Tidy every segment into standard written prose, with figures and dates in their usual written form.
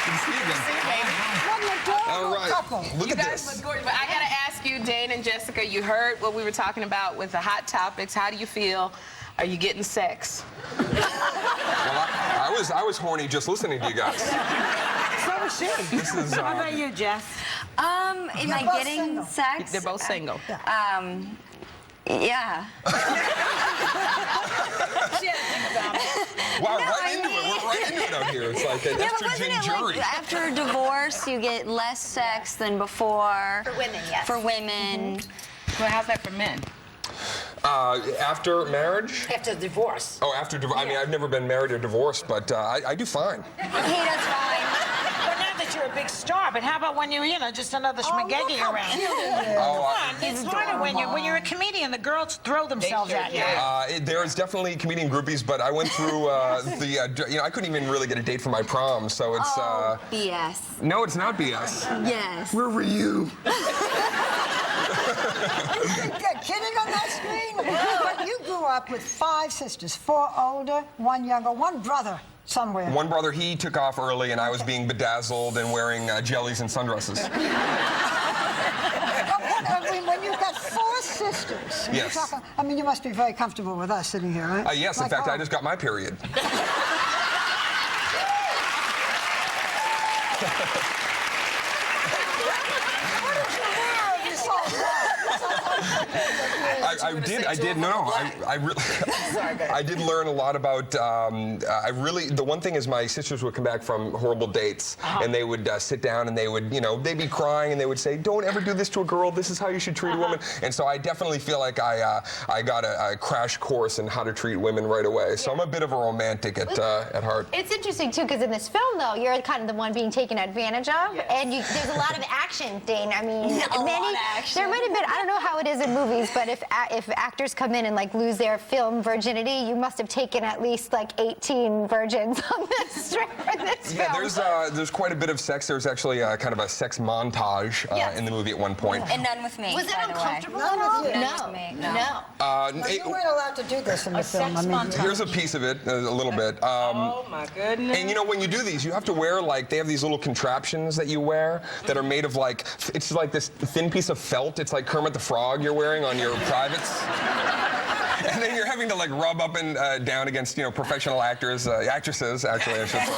Good to see you again. All right. Look You at guys this. look gorgeous. But I gotta ask you, Dane and Jessica, you heard what we were talking about with the hot topics. How do you feel? Are you getting sex? Well, I was horny just listening to you guys. So was she. This is. How about you, Jess? Am I getting single. sex? They're both single. Yeah. Wow, No, right I into it. We're right into it out here. It's like an Yeah, but wasn't estrogen it jury. like after a divorce you get less sex than before? For women, yes. For women. Well, how's that for men? After marriage? After divorce. Oh, after divorce. I mean, I've never been married or divorced, but I do fine. He does fine. Well, now that you're a big star, but how about when you're, just another schmagegi around? It's harder when you're a comedian. The girls throw themselves at you. There's definitely comedian groupies, but I went through I couldn't even really get a date for my prom, so it's. BS. No, it's not BS. Yes. Where were you? You're kidding on that screen? But you grew up with 5 sisters, 4 older, 1 younger, 1 brother somewhere. One brother, he took off early, and I was being bedazzled and wearing jellies and sundresses. When you've got 4 sisters, Yes. you must be very comfortable with us sitting here, right? Yes, in fact, I just got my period. I did learn a lot about, the one thing is my sisters would come back from horrible dates, and they would sit down and they would, they'd be crying and they would say, don't ever do this to a girl, this is how you should treat a woman. And so I definitely feel like I got a crash course in how to treat women right away. So I'm a bit of a romantic at heart. It's interesting, too, because in this film, though, you're kind of the one being taken advantage of, and there's a lot of action, Dane. I mean, there might have been, I don't know how it is in movies, but if actors come in and lose their film virginity, you must have taken at least 18 virgins on this trip for this film. Yeah, there's quite a bit of sex. There's actually kind of a sex montage in the movie at one point. And none with me. Was that uncomfortable? None with you. No. You weren't allowed to do this in the film. Here's a piece of it, a little bit. Oh, my goodness. And when you do these, you have to wear they have these little contraptions that you wear that are made of it's like this thin piece of felt. It's like Kermit the Frog you're wearing on your privates. And then you're having to rub up and down against professional actors, actresses actually I should say.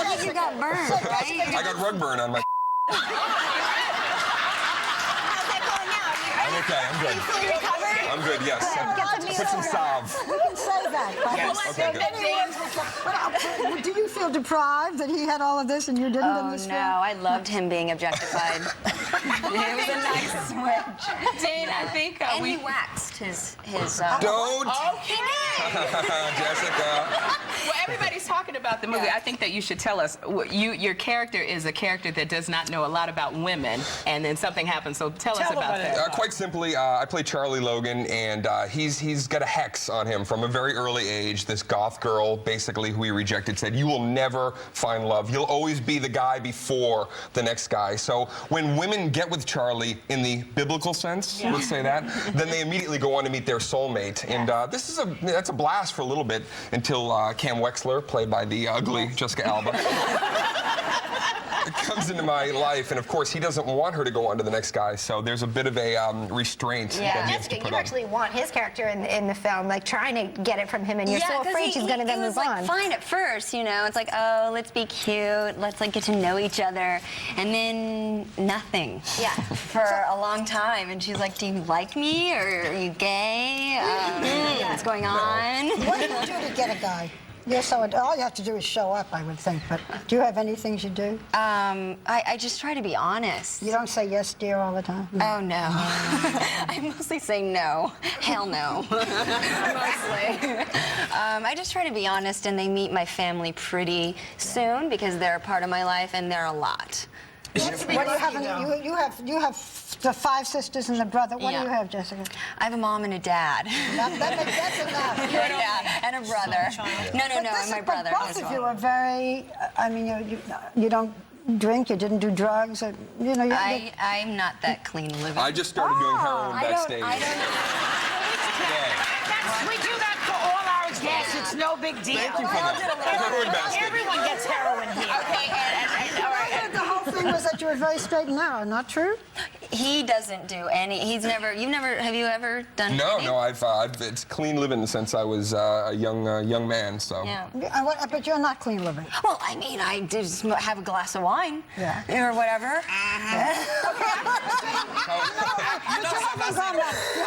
And you got burned, right? I got rug burn on my. How's that going now? I'm okay. I'm good. Are you fully recovered? I'm good. Yes. Put some salve. We can say that. Okay, good. Do you feel deprived that he had all of this and you didn't in this No, film? I loved him being objectified. It was a nice switch. Dane, I think And he waxed his Don't. Okay. Jessica. Well, everybody's talking about the movie. I think that you should tell us. Your character is a character that does not know a lot about women, and then something happens. So tell us about that. Quite simply, I play Charlie Logan, and he's got a hex on him from a very early age. This goth girl, basically, who he rejected, said, "You will never find love. You'll always be the guy before the next guy." So when women get with Charlie in the biblical sense, let's say that, then they immediately go on to meet their soulmate. And that's a blast for a little bit until Cam Wexler, played by the ugly Jessica Alba, comes into my life, and of course he doesn't want her to go on to the next guy, so there's a bit of a restraint that he has to Jessica, put you on. actually want his character in the film, trying to get it from him, and you're so afraid she's going to then move on. It was fine at first, It's like, oh, let's be cute, let's get to know each other, and then nothing. Yeah. For a long time, and she's like, do you like me, or are you gay? What's going on? What do you do to get a guy? All you have to do is show up, I would think. But do you have any things you do? I just try to be honest. You don't say yes, dear, all the time? Oh, no. I mostly say no. Hell no. Mostly. I just try to be honest, and they meet my family pretty soon because they're a part of my life, and they're a lot. What do you have? You have the 5 sisters and the brother. What do you have, Jessica? I have a mom and a dad. That's enough. Yeah, and a brother. No, and my brother But both as of well. you are very. You don't drink. You didn't do drugs. I'm not that clean living. I just started doing heroin backstage. We do that for all our guests. It's It's no big deal. Thank you for that. Heroin basket. Everyone gets heroin here. Okay, and all right. The whole thing was that you were very straight and narrow, not true? He doesn't do any. He's never. Have you ever done? No, any? no. It's clean living since I was a young man. So. Yeah. But you're not clean living. Well, I mean, I just have a glass of wine. Yeah. Or whatever. You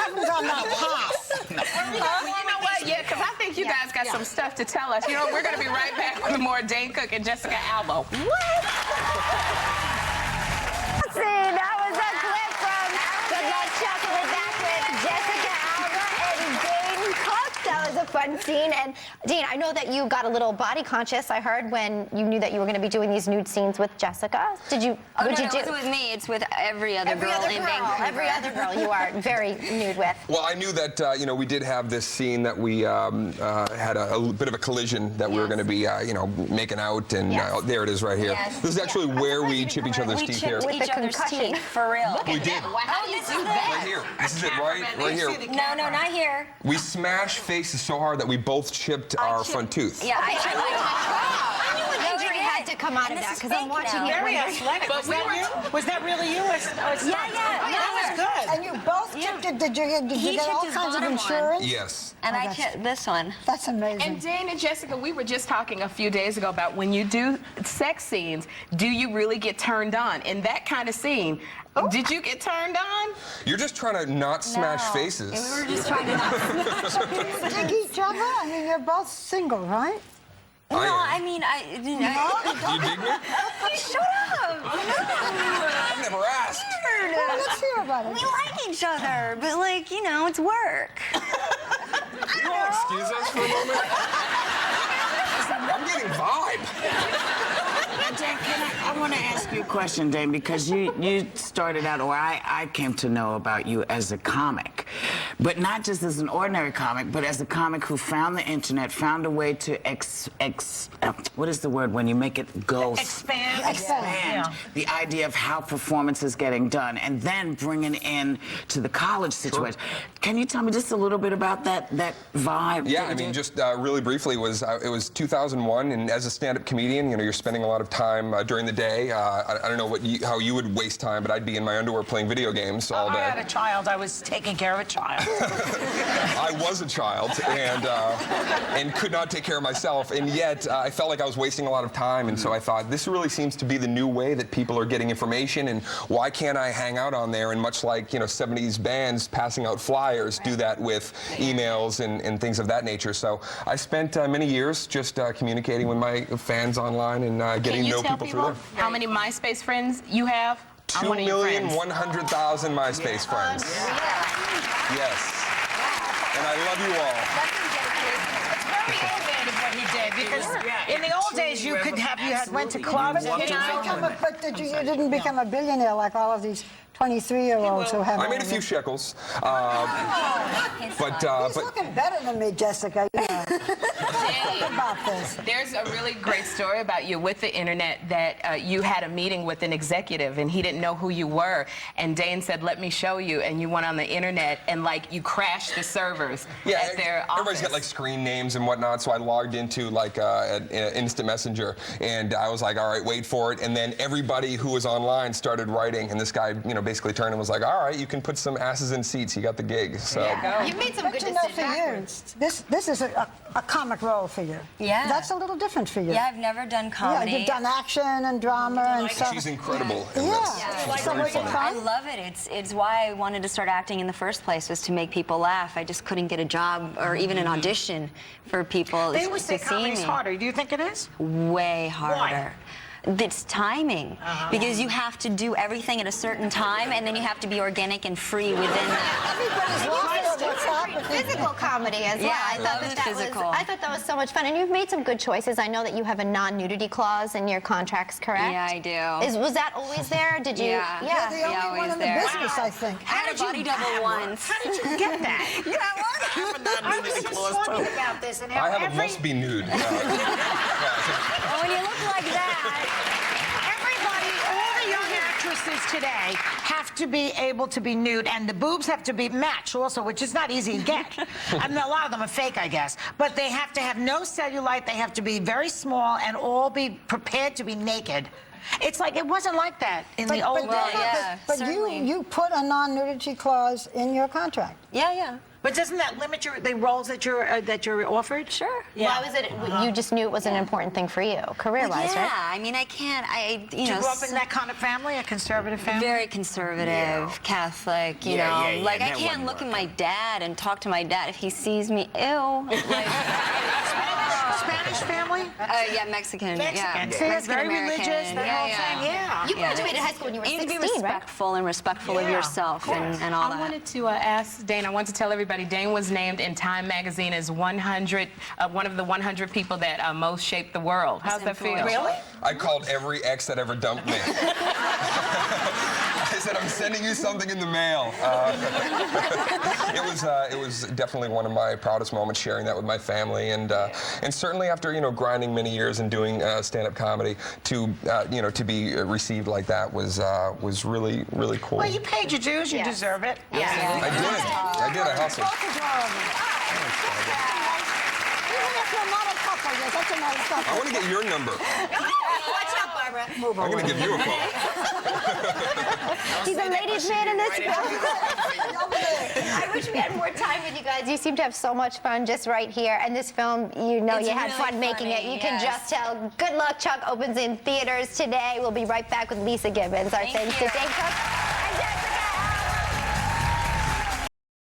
haven't gone that fast. You know what? Yeah, because I think you guys got some stuff to tell us. You know, we're going to be right back with more Dane Cook and Jessica Alba. What? See, that was a clip from the Love Chuckle. We're back with Jessica Alba and Dane Cook. That was a fun scene. And Dane, I know that you got a little body conscious, I heard, when you knew that you were going to be doing these nude scenes with Jessica. Did you? Oh, would no, you do? It's with me. It's with every other girl in Vancouver. Every other girl you are very nude with. Well, I knew that we did have this scene that we had a bit of a collision that we were going to be making out, and there it is right here. Yes. This is actually where we chip each other's teeth here. Each other's teeth, for real. We did. How do you do that? Right here. This is it, right here. No, not here. We smashed faces so hard that we both chipped our front tooth. Yeah, I chipped my I knew an injury had to come out of that because I'm watching you. Very athletic. But Was that really you? Yeah. That was good. And you both chipped it. Did you He get all chipped his kinds of bottom one. insurance? Yes. And I that's- chipped this one. That's amazing. And Dane and Jessica, we were just talking a few days ago about when you do sex scenes, do you really get turned on? In that kind of scene, did you get turned on? You're just trying to not smash No. faces. We were just trying to not So do you dig each other? I mean, you're both single, right? No, am. I mean, You dig me? Shut up! I've never asked. Well, let's hear about We it. like each other, but like, it's work. You want to excuse us for a moment? I'm getting vibe. Dane, I want to ask you a question, Dane, because you started out, or I came to know about you as a comic, but not just as an ordinary comic, but as a comic who found the internet, found a way to what is the word when you make it go? Expand. Expand the idea of how performance is getting done, and then bringing in to the college situation. Can you tell me just a little bit about that vibe? Yeah, I mean, just really briefly, it was 2001, and as a stand-up comedian, you're spending a lot of time during the day. I don't know how you would waste time, but I'd be in my underwear playing video games all day. I had a child. I was taking care of a child. I was a child and could not take care of myself, and yet I felt like I was wasting a lot of time, and so I thought, this really seems to be the new way that people are getting information, and why can't I hang out on there and, much like 70s bands passing out flyers, do that with emails and things of that nature. So I spent many years just communicating with my fans online and getting to know people through there. How many MySpace friends you have? I'm one of your friends. 2,100,000 MySpace friends. Yes. And I love you all. Very innovative what he did, because in the old days you went to clubs. But you didn't become a billionaire like all of these 23-year-olds who have. I made a few shekels, He's looking better than me, Jessica. Think about this. There's a really great story about you with the internet that you had a meeting with an executive and he didn't know who you were, and Dane said, "Let me show you," and you went on the internet and you crashed the servers at their office. Everybody's got screen names and whatnot, so I logged into an instant messenger, and I was like, all right, wait for it, and then everybody who was online started writing, and this guy basically turned and was like, all right, you can put some asses in seats, you got the gig. So You've made some good decisions. This is a comic role for you. Yeah. That's a little different for you. Yeah, I've never done comedy. Yeah, you've done action and drama and stuff. She's incredible in Yeah. this. She's very funny. I love it. It's why I wanted to start acting in the first place, was to make people laugh. I just couldn't get a job or even an audition for people They always say to see comedy's me. harder. Do you think it is? Way harder. It's timing, because you have to do everything at a certain time, and then you have to be organic and free within that. Everybody's laughing what's happening. Physical comedy as well. Yeah, I love that the that physical. I thought that was so much fun, and you've made some good choices. I know that you have a non-nudity clause in your contracts, correct? Yeah, I do. Was that always there? Did you? Yeah. You're the only always one in the there. business, I think. I had a body double once. How did you get that? I was just talking about this, and how I have a every must be nude. Well, when you look like that, everybody, all the young actors actresses today have to be able to be nude, and the boobs have to be matched also, which is not easy to get. I mean, a lot of them are fake, I guess. But they have to have no cellulite. They have to be very small and all be prepared to be naked. It's like, it wasn't like that in the old days. But you put a non-nudity clause in your contract. Yeah. But doesn't that limit the roles that you're offered? Sure. Yeah. Why was it? You just knew it was an important thing for you, career-wise, Yeah, right? I mean, I can't. Did you grow up in that kind of family, a conservative family? Very conservative, Catholic, you know. Like, I can't look at my dad and talk to my dad if he sees me. Ew. Like, Spanish family? Yeah, Mexican. Mexican. Yeah. See, it's very Mexican-American. religious, that whole thing, yeah. You graduated high school when you were You need to 16, be right? respectful and respectful of yourself and all that. I wanted to ask Dane, I want to tell everybody, Dane was named in Time magazine as 100, one of the 100 people that most shaped the world. How's that feel? Really? I called every ex that ever dumped me. I said, I'm sending you something in the mail. It was definitely one of my proudest moments, sharing that with my family, and certainly after grinding many years and doing stand-up comedy, to to be received like that was really cool. Well, you paid your dues. You deserve it. Yeah. I did. I hustled. Even if you're not a couple, that's another couple. I want to get your number. Watch out, Barbara. Move I'm over. going to give you a call. He's a ladies' man in this film. I wish we had more time with you guys. You seem to have so much fun just right here. And this film, you had really fun making it. funny, You can just tell. Good luck, Chuck opens in theaters today. We'll be right back with Lisa Gibbons. Our thanks to Dane Cook.